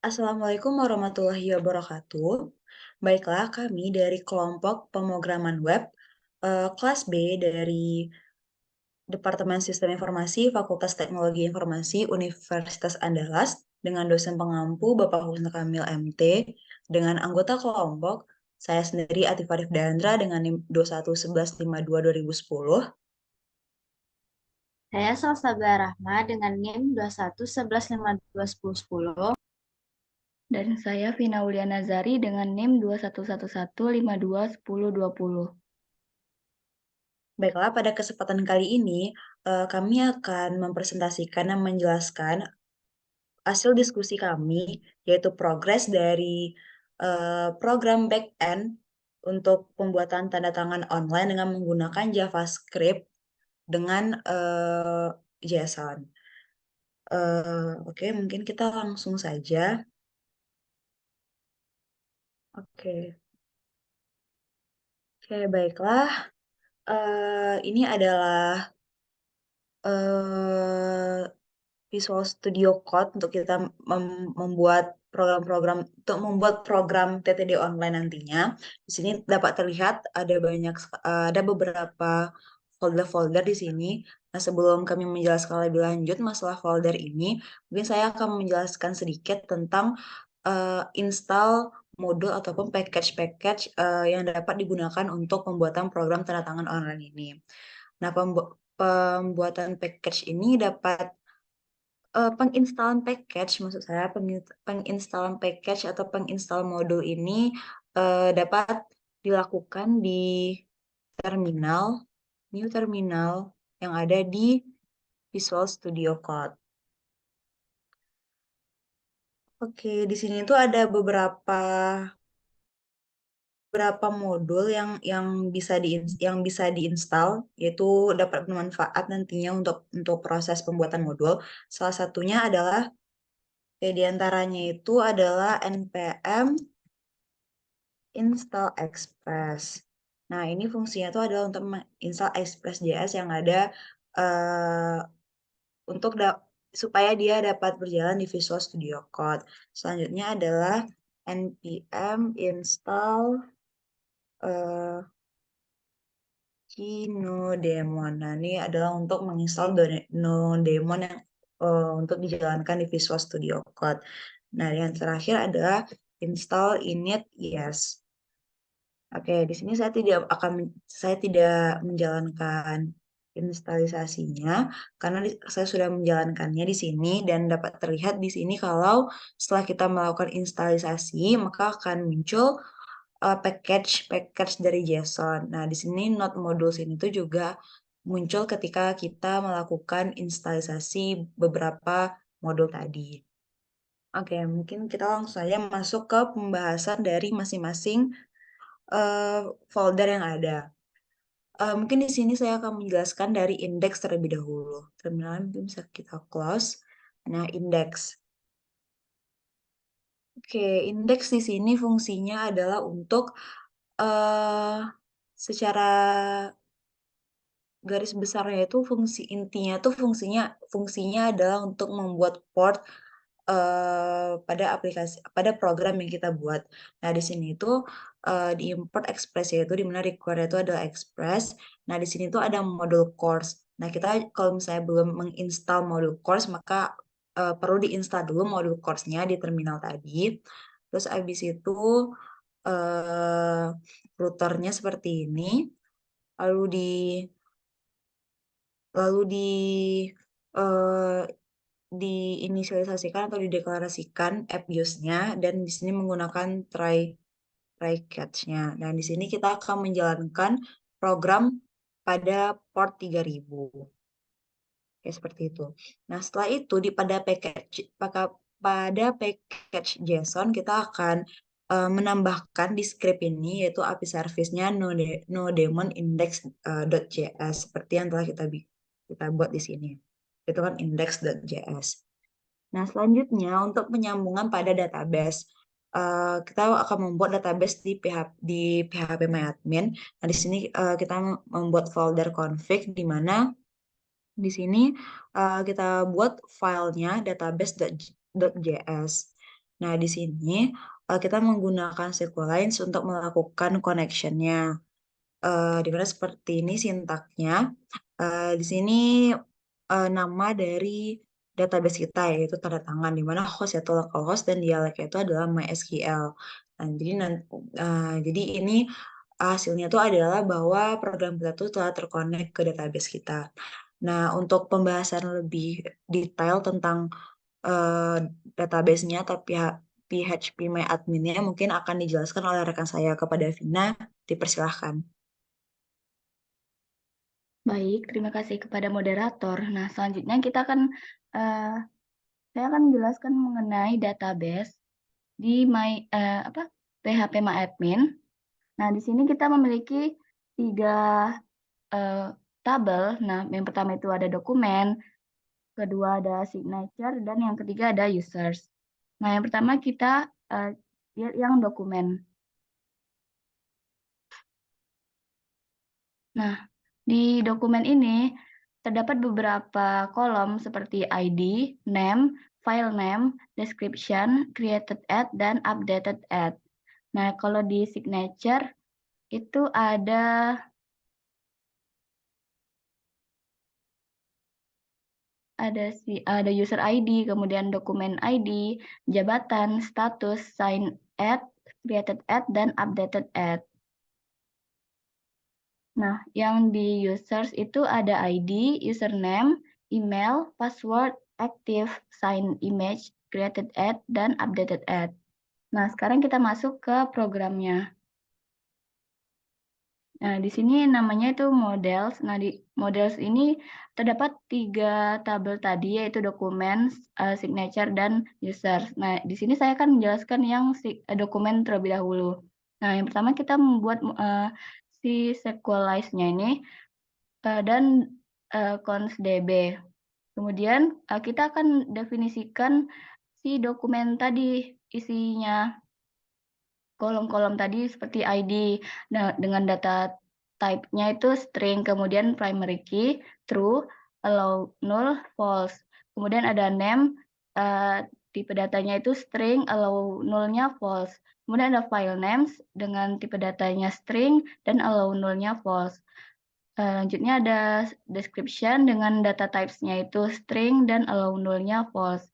Assalamualaikum warahmatullahi wabarakatuh. Baiklah, kami dari kelompok pemrograman web, kelas B dari Departemen Sistem Informasi Fakultas Teknologi Informasi Universitas Andalas dengan dosen pengampu Bapak Husna Kamil MT, dengan anggota kelompok saya sendiri Atif Arif Dandra dengan NIM 211152-2010. Saya Salsabila Rahma dengan NIM 21115210. Dan saya Vina Ulia Nazari dengan NIM 2111521020. Baiklah, pada kesempatan kali ini kami akan mempresentasikan dan menjelaskan hasil diskusi kami, yaitu progres dari program back-end untuk pembuatan tanda tangan online dengan menggunakan JavaScript dengan JSON. Oke, mungkin kita langsung saja. Oke, baiklah. Ini adalah eh, Visual Studio Code untuk kita membuat program TTD online nantinya. Di sini dapat terlihat ada beberapa folder-folder di sini. Nah, sebelum kami menjelaskan lebih lanjut masalah folder ini, mungkin saya akan menjelaskan sedikit tentang install modul ataupun package-package yang dapat digunakan untuk pembuatan program tanda tangan online ini. Nah, pembuatan package ini dapat penginstalan package, maksud saya penginstalan package atau penginstal modul ini dapat dilakukan di new terminal yang ada di Visual Studio Code. Oke, di sini tuh ada beberapa modul yang bisa diinstal, yaitu dapat bermanfaat nantinya untuk proses pembuatan modul. Salah satunya adalah di antaranya itu adalah npm install express. Nah, ini fungsinya itu adalah untuk menginstal Express.js yang ada uh, supaya dia dapat berjalan di Visual Studio Code. Selanjutnya adalah npm install uh, Gnodemon. Nah, ini adalah untuk menginstal Gnodemon yang untuk dijalankan di Visual Studio Code. Nah, yang terakhir adalah install init yes. Oke, di sini saya tidak menjalankan instalisasinya karena saya sudah menjalankannya di sini dan dapat terlihat di sini kalau setelah kita melakukan instalisasi maka akan muncul package dari JSON. Nah, di sini node modules ini tuh juga muncul ketika kita melakukan instalisasi beberapa modul tadi. Oke, mungkin kita langsung saja masuk ke pembahasan dari masing-masing folder yang ada. Mungkin di sini saya akan menjelaskan dari indeks terlebih dahulu. Terminal mungkin bisa kita close. Nah, indeks. Oke, indeks di sini fungsinya adalah untuk secara garis besarnya itu fungsinya adalah untuk membuat port pada program yang kita buat. Nah, di sini itu di import express yaitu di mana require itu adalah express. Nah, di sini tuh ada modul course. Nah, kita kalau misalnya belum menginstal modul course maka perlu diinstal dulu modul course-nya di terminal tadi. Terus habis itu routernya seperti ini. Lalu di lalu eh, diinisialisasikan atau dideklarasikan app use-nya dan di sini menggunakan try catch-nya. Nah, di sini kita akan menjalankan program pada port 3000. Oke, seperti itu. Nah, setelah itu pada package JSON kita akan menambahkan di script ini yaitu API service-nya nodemon index.js seperti yang telah kita buat di sini. Itu kan index.js. Nah, selanjutnya untuk penyambungan pada database. Kita akan membuat database di phpMyAdmin. Nah, di sini kita membuat folder config di mana di sini kita buat filenya database.js. Nah, di sini kita menggunakan SQLite untuk melakukan connection-nya. Di mana seperti ini sintaknya. Di sini nama dari database kita yaitu tanda tangan, di mana host yaitu localhost dan dialeknya itu adalah MySQL. Nah, jadi ini hasilnya itu adalah bahwa program kita itu telah terkonek ke database kita. Nah, untuk pembahasan lebih detail tentang eh, database-nya atau PHP-MyAdmin-nya mungkin akan dijelaskan oleh rekan saya kepada Vina. Dipersilahkan. Baik, terima kasih kepada moderator. Nah, selanjutnya eh, saya akan menjelaskan mengenai database di PHP MyAdmin. Nah, di sini kita memiliki 3 tabel. Nah, yang pertama itu ada dokumen, kedua ada signature, dan yang ketiga ada users. Nah, yang pertama kita lihat yang dokumen. Nah, di dokumen ini terdapat beberapa kolom seperti ID, name, file name, description, created at, dan updated at. Nah, kalau di signature itu ada user ID, kemudian dokumen ID, jabatan, status, sign at, created at, dan updated at. Nah, yang di users itu ada ID, username, email, password, active, sign image, created at, dan updated at. Nah, sekarang kita masuk ke programnya. Nah, di sini namanya itu models. Nah, di models ini terdapat 3 tabel tadi, yaitu dokumen, signature, dan users. Nah, di sini saya akan menjelaskan yang dokumen terlebih dahulu. Nah, yang pertama kita membuat si SQLize-nya ini dan const db. Kemudian kita akan definisikan si dokumen tadi, isinya kolom-kolom tadi seperti ID. Nah, dengan data type-nya itu string, kemudian primary key, true, allow null, false. Kemudian ada name, tipe datanya itu string, allow null-nya false. Kemudian ada file names dengan tipe datanya string dan allow null-nya false. Selanjutnya ada description dengan data types-nya itu string dan allow null-nya false.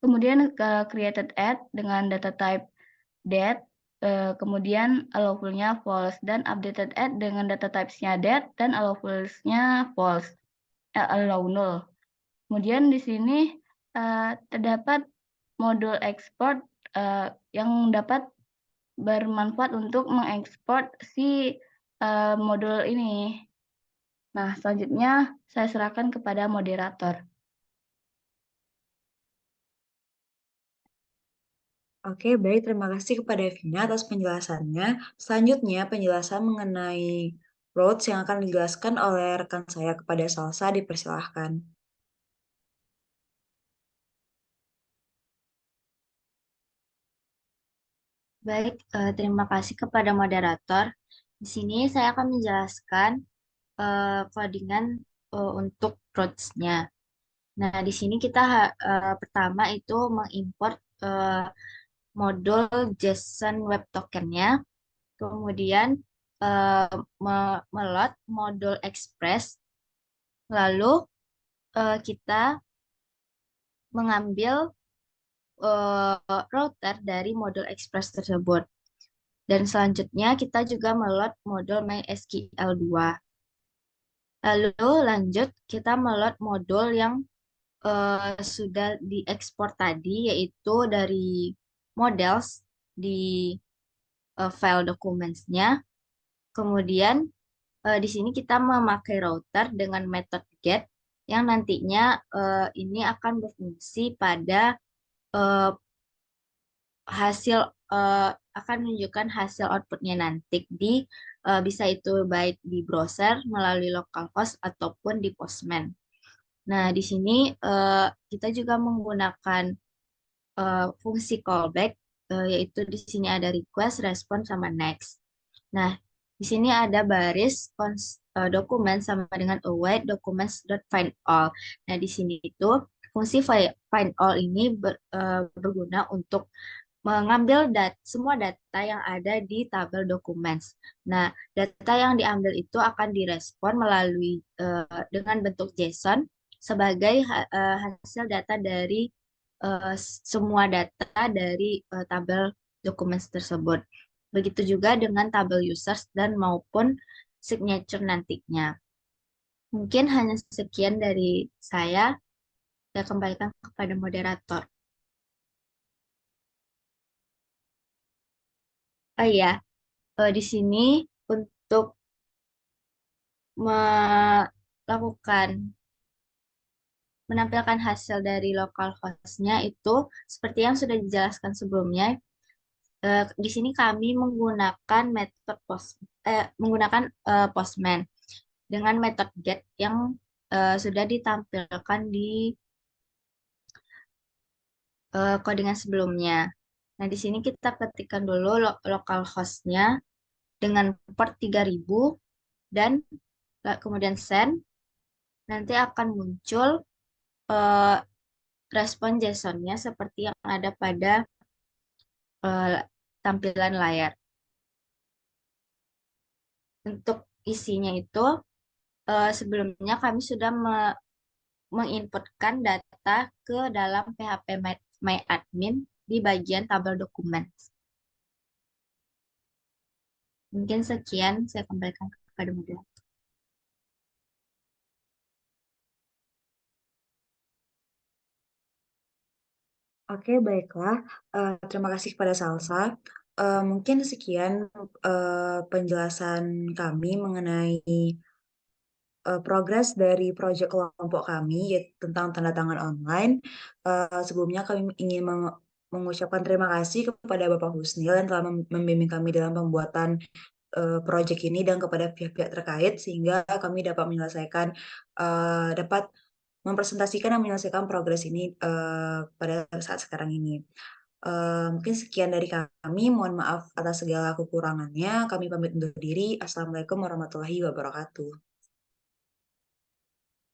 Kemudian created at dengan data type date, kemudian allowable-nya false, dan updated at dengan data types-nya date dan allowable-nya false, allow null. Kemudian di sini terdapat modul export yang dapat bermanfaat untuk mengekspor si modul ini. Nah, selanjutnya saya serahkan kepada moderator. Oke, baik. Terima kasih kepada Vina atas penjelasannya. Selanjutnya, penjelasan mengenai roads yang akan dijelaskan oleh rekan saya kepada Salsa. Dipersilahkan. Baik, terima kasih kepada moderator. Di sini saya akan menjelaskan codingan untuk roads-nya. Nah, di sini kita pertama itu mengimport modul JSON Web Token-nya, kemudian meload modul Express, lalu kita mengambil router dari modul Express tersebut. Dan selanjutnya kita juga meload modul MySQL 2. Lalu lanjut kita meload modul yang sudah diekspor tadi, yaitu dari models di file documents-nya. Kemudian di sini kita memakai router dengan metode get yang nantinya ini akan berfungsi pada eh, hasil akan menunjukkan hasil outputnya nanti bisa itu baik di browser melalui localhost ataupun di Postman. Nah, di sini kita juga menggunakan fungsi callback, yaitu di sini ada request, respond, sama next. Nah, di sini ada baris dokumen sama dengan await documents.findAll. Nah, di sini itu fungsi find all ini berguna untuk mengambil semua data yang ada di tabel documents. Nah, data yang diambil itu akan direspon melalui dengan bentuk JSON sebagai hasil data dari semua data dari tabel documents tersebut. Begitu juga dengan tabel users dan maupun signature nantinya. Mungkin hanya sekian dari saya. Saya kembalikan kepada moderator. Oh iya, di sini untuk melakukan menampilkan hasil dari localhost-nya itu seperti yang sudah dijelaskan sebelumnya. Di sini kami menggunakan metode Postman dengan metode get yang sudah ditampilkan di codingan sebelumnya. Nah, di sini kita ketikkan dulu localhost-nya dengan port 3000 dan kemudian send. Nanti akan muncul respon JSON-nya seperti yang ada pada tampilan layar. Untuk isinya itu, sebelumnya kami sudah menginputkan data ke dalam PHP MyAdmin di bagian tabel dokumen. Mungkin sekian, saya kembalikan kepada moderator. Oke, baiklah. Terima kasih kepada Salsa. Mungkin sekian penjelasan kami mengenai progres dari proyek kelompok kami, yaitu tentang tanda tangan online. Sebelumnya kami ingin mengucapkan terima kasih kepada Bapak Husnil yang telah membimbing kami dalam pembuatan proyek ini dan kepada pihak-pihak terkait sehingga kami dapat menyelesaikan, dapat mempresentasikan dan menyelesaikan progres ini pada saat sekarang ini. Mungkin sekian dari kami. Mohon maaf atas segala kekurangannya. Kami pamit undur diri. Assalamualaikum warahmatullahi wabarakatuh.